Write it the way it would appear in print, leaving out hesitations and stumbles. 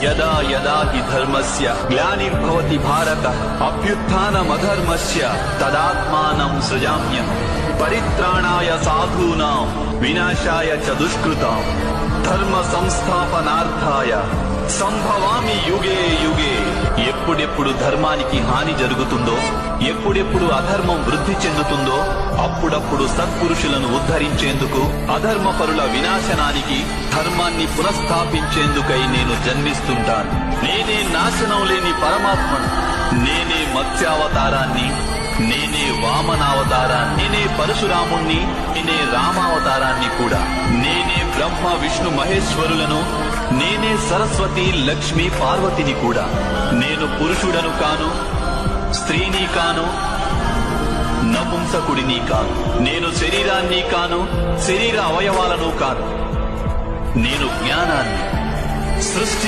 యదా యదా హి ధర్మస్య గ్లానిర్భవతి భారత అభ్యుత్థానమధర్మస్య తదాత్మానం సృజామ్యహం పరిత్రాణాయ సాధూనాం వినాశాయ చ దుష్కృతాం ధర్మ సంస్థాపనార్థాయ సంభవామి యుగే యుగే. ఎప్పుడెప్పుడు ధర్మానికి హాని జరుగుతుందో, ఎప్పుడెప్పుడు అధర్మం వృద్ధి చెందుతుందో అప్పుడప్పుడు సత్పురుషులను ఉద్ధరించేందుకు, అధర్మపరుల వినాశనానికి, ధర్మాన్ని పునఃస్థాపించేందుకై నేను జన్మిస్తుంటాను. నేనే నాశనం లేని పరమాత్మను, నేనే మత్స్యావతారాన్ని, నేనే వామనావతారాన్ని, నేనే పరశురాముణ్ణి, నేనే రామావతారాన్ని కూడా. నేనే బ్రహ్మ విష్ణు మహేశ్వరులను, నేనే సరస్వతి లక్ష్మి పార్వతిని కూడా. నేను పురుషుడను కాను, స్త్రీని కాను, నపుంసకుడిని కాను. నేను శరీరాన్ని కాను, శరీర అవయవాలను కాను. నేను జ్ఞానాన్ని, సృష్టి